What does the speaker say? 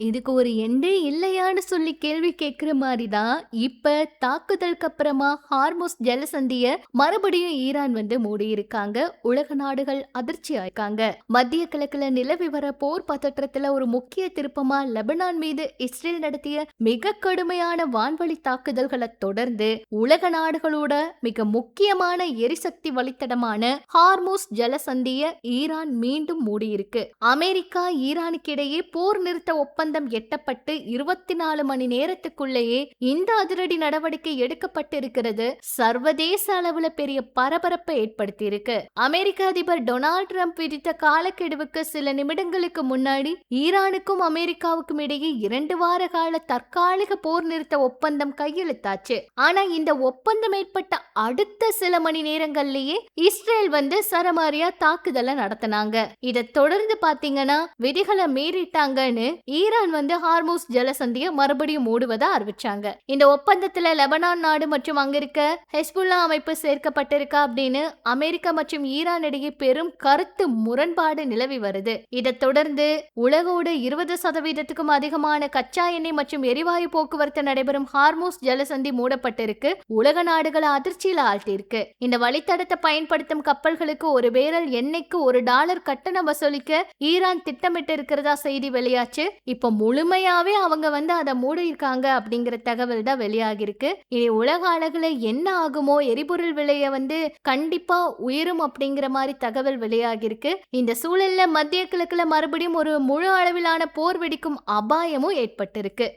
இதுக்கு ஒரு எண்டே இல்லையான்னு சொல்லி கேள்வி கேட்கிற மாதிரி தான் இப்ப தாக்குதலுக்கு அப்புறமா ஹார்முஸ் ஜலசந்திய மறுபடியும் ஈரான் மூடி இருக்காங்க. உலக நாடுகள் அதிர்ச்சி ஆயிருக்காங்க. மத்திய கிழக்குல நிலவி வர போர் பதற்றத்துல ஒரு முக்கிய திருப்பமா லெபனான் மீது இஸ்ரேல் நடத்திய மிக கடுமையான வான்வழி தாக்குதல்களை தொடர்ந்து உலக நாடுகளோட மிக முக்கியமான எரிசக்தி வழித்தடமான ஹார்முஸ் ஜலசந்திய ஈரான் மீண்டும் மூடியிருக்கு. அமெரிக்கா ஈரானுக்கு இடையே போர் நிறுத்த ஒப்பந்தம் எட்டப்பட்டு 24 மணி நேரத்துக்குள்ளேயே இந்த அதிரடி நடவடிக்கை எடுக்கப்பட்டு இருக்கிறது சர்வதேச அளவுல பெரிய பரபரப்பை ஏற்படுத்தி இருக்கு. அமெரிக்க அதிபர் டொனால்ட் ட்ரம்ப் விதித்த காலக்கெடுவுக்கு சில நிமிடங்களுக்கு முன்னாடி ஈரானுக்கும் அமெரிக்காவுக்கும் இடையே 2 வார கால தற்காலிக போர் நிறுத்த ஒப்பந்தம் கையெழுத்தாச்சு. ஆனா இந்த ஒப்பந்தம் ஏற்பட்ட அடுத்த சில மணி நேரங்கள்லயே இஸ்ரேல் சரமாரியா தாக்குதலை நடத்தினாங்க. இதை தொடர்ந்து பாத்தீங்கன்னா விதிகளை மீறிட்டாங்கன்னு ஈரான் ஹார்முஸ் ஜலசந்தியை மறுபடியும் மூடுவதா அறிவிச்சாங்க. இந்த ஒப்பந்தத்துல லெபனான் நாடு மற்றும் அங்க இருக்க ஹெஸ்புல்லா அமைப்பு சேர்க்கப்பட்டிருக்கா அப்படின்னு அமெரிக்கா மற்றும் ஈரான் இடையே பெரும் கருத்து முரண்பாடு நிலவி வருது. இதை தொடர்ந்து உலகோட 20% அதிகமான கச்சா எண்ணெய் மற்றும் எரிவாயு போக்குவரத்து நடைபெறும் ஹார்முஸ் ஜலசந்தி மூடப்பட்டிருக்கு. உலக நாடுகளை அதிர்ச்சியில ஆழ்த்தியிருக்கு. இந்த வழித்தடத்தை பயன்படுத்தும் கப்பல்களுக்கு ஒரு பேரல் எண்ணெய்க்கு $1 கட்டணம் வசூலிக்க ஈரான் திட்டமிட்டு இருக்கிறதா செய்தி வெளியாச்சு. இப்ப முழுமையாவே அவங்க அதை மூடி இருக்காங்க அப்படிங்கிற தகவல் தான் வெளியாகிருக்கு. இனி உலக அளவுல என்ன ஆகுமோ, எரிபொருள் விலைய கண்டிப்பா உயரும் அப்படிங்கிற மாதிரி தகவல் வெளியாகிருக்கு. இந்த சூழல்ல மத்திய கிழக்குல மறுபடியும் ஒரு முழு அளவிலான போர் வெடிக்கும் அபாயமும் ஏற்பட்டிருக்கு.